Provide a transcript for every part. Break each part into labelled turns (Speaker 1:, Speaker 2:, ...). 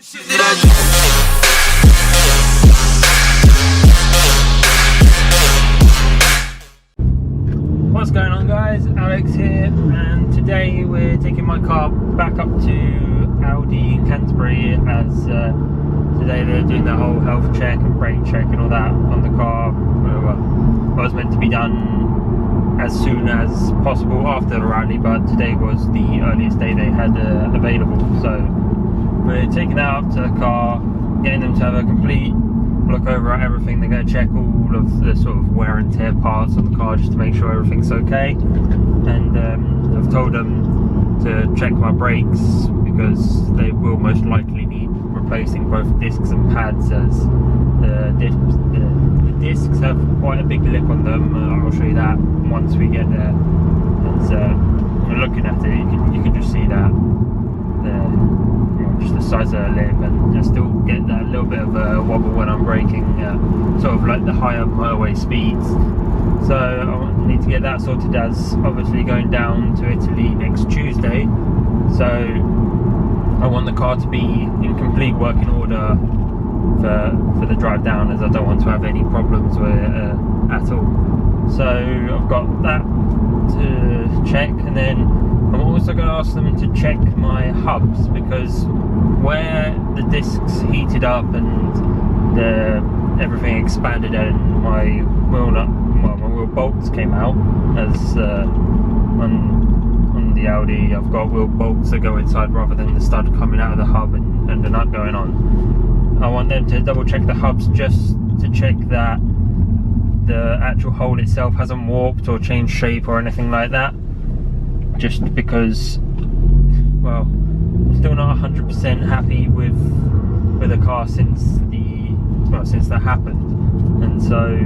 Speaker 1: What's going on, guys? Alex here, and today we're taking my car back up to Audi in Canterbury as today they're doing the whole health check and brake check and all that on the car. Well, it was meant to be done as soon as possible after the rally, but today was the earliest day they had available. So we're taking that up to the car, getting them to have a complete look over at everything. They're going to check all of the sort of wear and tear parts on the car just to make sure everything's okay. And I've told them to check my brakes because they will most likely need replacing both discs and pads, as the discs have quite a big lip on them. I'll show you that once we get there. And looking at it, you can just see that just the size of the lip, and I still get that little bit of a wobble when I'm braking, sort of like the higher motorway speeds. So I need to get that sorted, as obviously going down to Italy next Tuesday. So I want the car to be in complete working order for the drive down, as I don't want to have any problems with it at all. So I've got that to check, and then I'm also going to ask them to check my hubs, because where the discs heated up and everything expanded and my wheel bolts came out, as on the Audi I've got wheel bolts that go inside rather than the stud coming out of the hub and the nut going on. I want them to double check the hubs just to check that the actual hole itself hasn't warped or changed shape or anything like that, just because, well, I'm still not 100% happy with the car since that happened, and so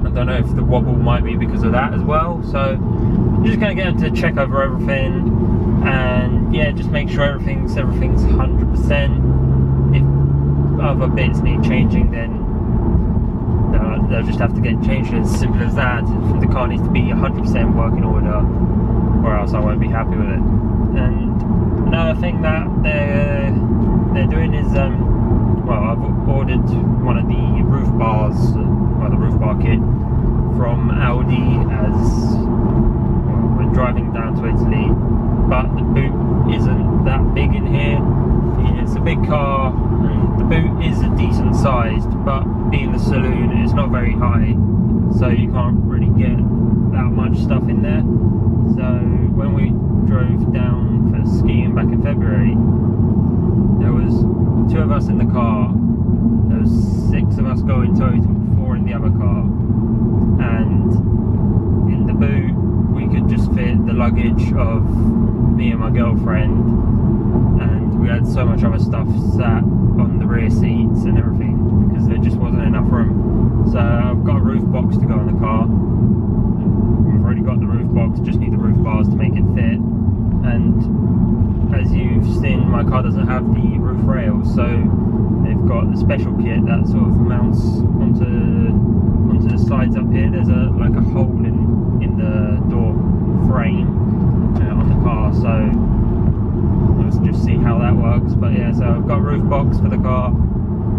Speaker 1: I don't know if the wobble might be because of that as well. So I'm just going to get them to check over everything, and yeah, just make sure everything's 100%. If other bits need changing, then they'll just have to get changed. As simple as that. The car needs to be 100% working order, or else I won't be happy with it. And another thing that they're doing is, well, I've ordered one of the roof bars, or the roof bar kit from Audi, as well, we're driving down to Italy, but the boot isn't that big in here. It's a big car, and the boot is a decent sized, but being the Saloon, it's not very high, so you can't really get that much stuff in there. So when we drove down for skiing back in February, there was 2 of us in the car, there was 6 of us going total, 4 in the other car, and in the boot we could just fit the luggage of me and my girlfriend, and we had so much other stuff sat on the rear seats and everything because there just wasn't enough room. So I've got a roof box to go in the car. We've already got the roof box, just need the roof bars to make it fit. And as you've seen, my car doesn't have the roof rails, so they've got a special kit that sort of mounts onto the sides up here. There's like a hole in the door frame on the car, so let's just see how that works. But yeah, so I've got a roof box for the car.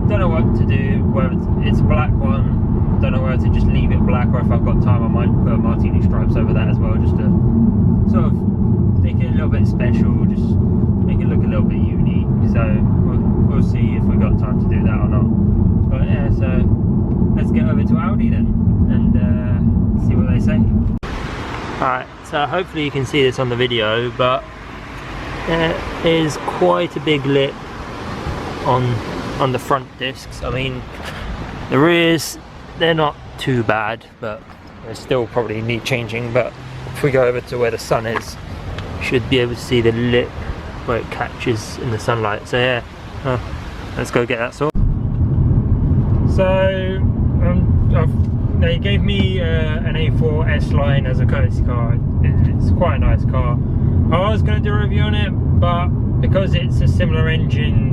Speaker 1: Don't know what to do, whether it's a black one. Don't know whether to just leave it black, or if I've got time I might put martini stripes over that as well, just to sort of make it a little bit special, just make it look a little bit unique. So we'll see if we've got time to do that or not. But yeah, so let's get over to Audi then and see what they say. Alright, so hopefully you can see this on the video, but there is quite a big lip on the front discs. I mean, the rears, they're not too bad, but they still probably need changing. But if we go over to where the sun is, you should be able to see the lip where it catches in the sunlight. So yeah, let's go get that sorted. So they gave me an A4 S-Line as a courtesy car. It's quite a nice car. I was going to do a review on it, but because it's a similar engine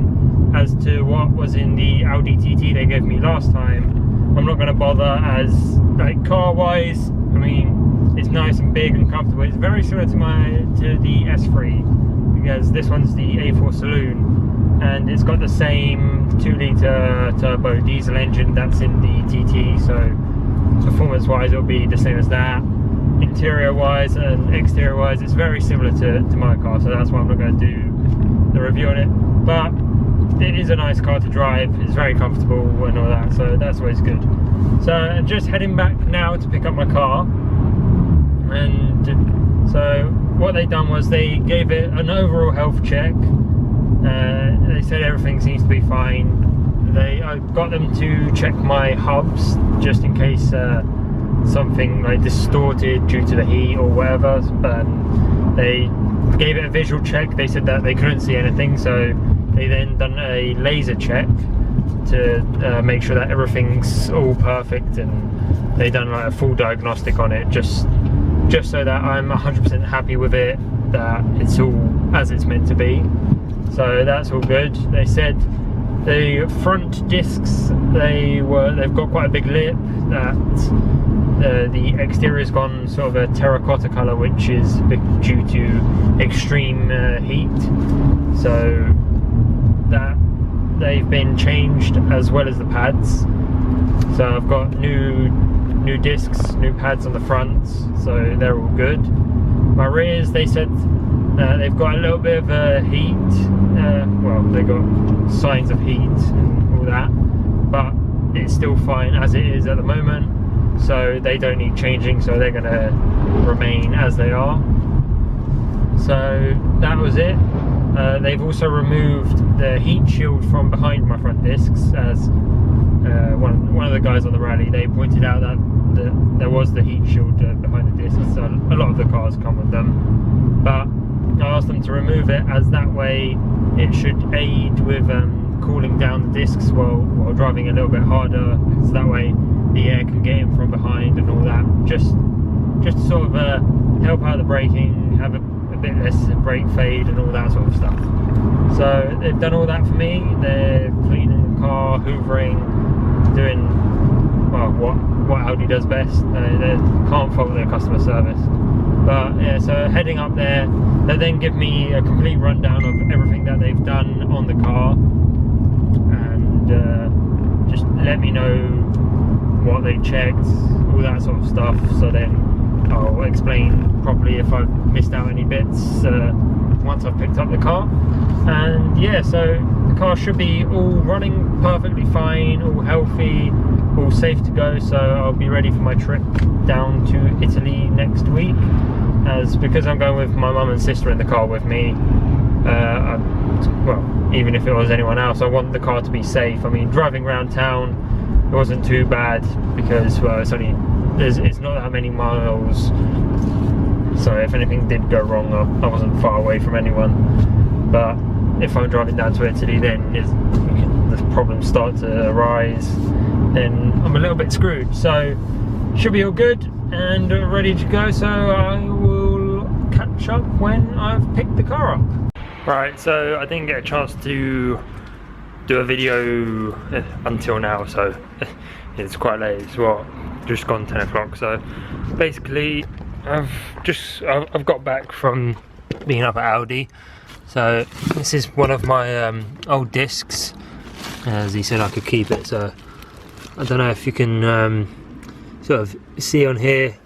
Speaker 1: as to what was in the Audi TT they gave me last time, I'm not going to bother, as like car wise, I mean, it's nice and big and comfortable. It's very similar to the S3, because this one's the A4 Saloon, and it's got the same 2-litre turbo diesel engine that's in the TT, so performance wise it'll be the same as that. Interior wise and exterior wise it's very similar to my car, so that's why I'm not going to do the review on it, but it is a nice car to drive. It's very comfortable and all that, so that's always good. So I'm just heading back now to pick up my car, and so what they done was they gave it an overall health check. They said everything seems to be fine. I got them to check my hubs just in case something like distorted due to the heat or whatever, but they gave it a visual check. They said that they couldn't see anything, so they then done a laser check to make sure that everything's all perfect, and they done like a full diagnostic on it, just so that I'm 100% happy with it, that it's all as it's meant to be. So that's all good. They said the front discs, they've got quite a big lip, that the exterior's gone sort of a terracotta colour, which is due to extreme heat, so that they've been changed, as well as the pads. So I've got new discs, new pads on the front, so they're all good. My rears, they said they've got a little bit of heat, well, they got signs of heat and all that, but it's still fine as it is at the moment, so they don't need changing, so they're going to remain as they are. So that was it. They've also removed the heat shield from behind my front discs, as one of the guys on the rally, they pointed out that there was the heat shield behind the discs, so a lot of the cars come with them, but I asked them to remove it, as that way it should aid with cooling down the discs while driving a little bit harder, so that way the air can get in from behind and all that, just to sort of help out the braking, have a bit less brake fade and all that sort of stuff. So they've done all that for me. They're cleaning the car, hoovering, doing, well, what Audi does best. They can't fault their customer service. But yeah, so heading up there, they then give me a complete rundown of everything that they've done on the car, and just let me know what they checked, all that sort of stuff, so then I'll explain properly if I've missed out any bits once I've picked up the car. And yeah, so the car should be all running perfectly fine, all healthy, all safe to go, so I'll be ready for my trip down to Italy next week, as because I'm going with my mum and sister in the car with me, well, even if it was anyone else, I want the car to be safe. I mean, driving around town, it wasn't too bad, because, well, it's not that many miles, so if anything did go wrong, I wasn't far away from anyone. But if I'm driving down to Italy, then the problems start to arise, then I'm a little bit screwed. So should be all good and ready to go, so I will catch up when I've picked the car up. Right, so I didn't get a chance to do a video until now, so it's quite late. It's what, just gone 10 o'clock. So basically I've got back from being up at Audi. So this is one of my old discs, as he said I could keep it, so I don't know if you can sort of see on here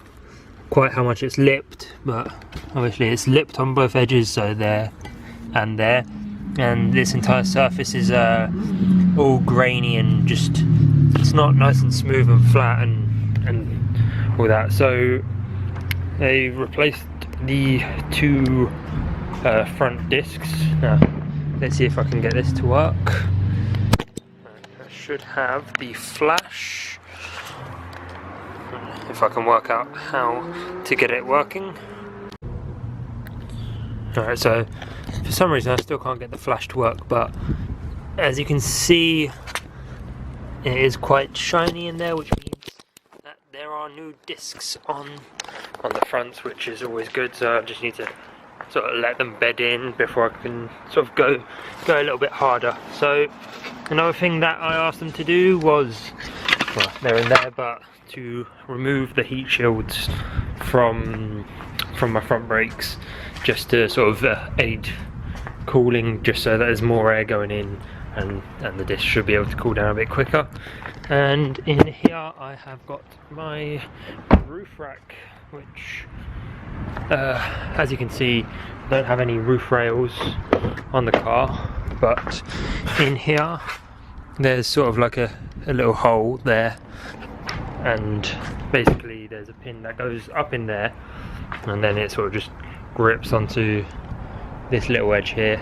Speaker 1: quite how much it's lipped, but obviously it's lipped on both edges, so there and there, and this entire surface is all grainy and just, it's not nice and smooth and flat and all that. So they replaced the two front discs. Now let's see if I can get this to work. I should have the flash, if I can work out how to get it working. Alright, so for some reason I still can't get the flash to work, but as you can see, it is quite shiny in there, which means that there are new discs on the fronts, which is always good. So I just need to sort of let them bed in before I can sort of go a little bit harder. So another thing that I asked them to do was, well, they're in there, but to remove the heat shields from my front brakes, just to sort of aid cooling, just so that there's more air going in, and the disc should be able to cool down a bit quicker. And in here I have got my roof rack, which as you can see, I don't have any roof rails on the car, but in here there's sort of like a little hole there, and basically there's a pin that goes up in there, and then it sort of just grips onto this little edge here.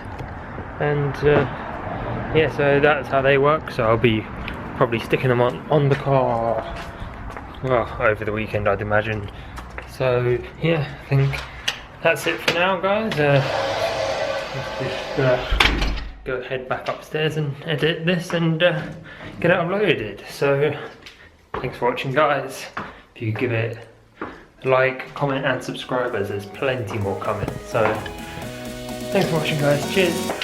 Speaker 1: And yeah, so that's how they work. So I'll be probably sticking them on the car, well, over the weekend, I'd imagine. So yeah, I think that's it for now, guys. Let's just go head back upstairs and edit this and get it uploaded. So thanks for watching, guys. If you give it a like, comment and subscribe, as there's plenty more coming. So thanks for watching, guys. Cheers.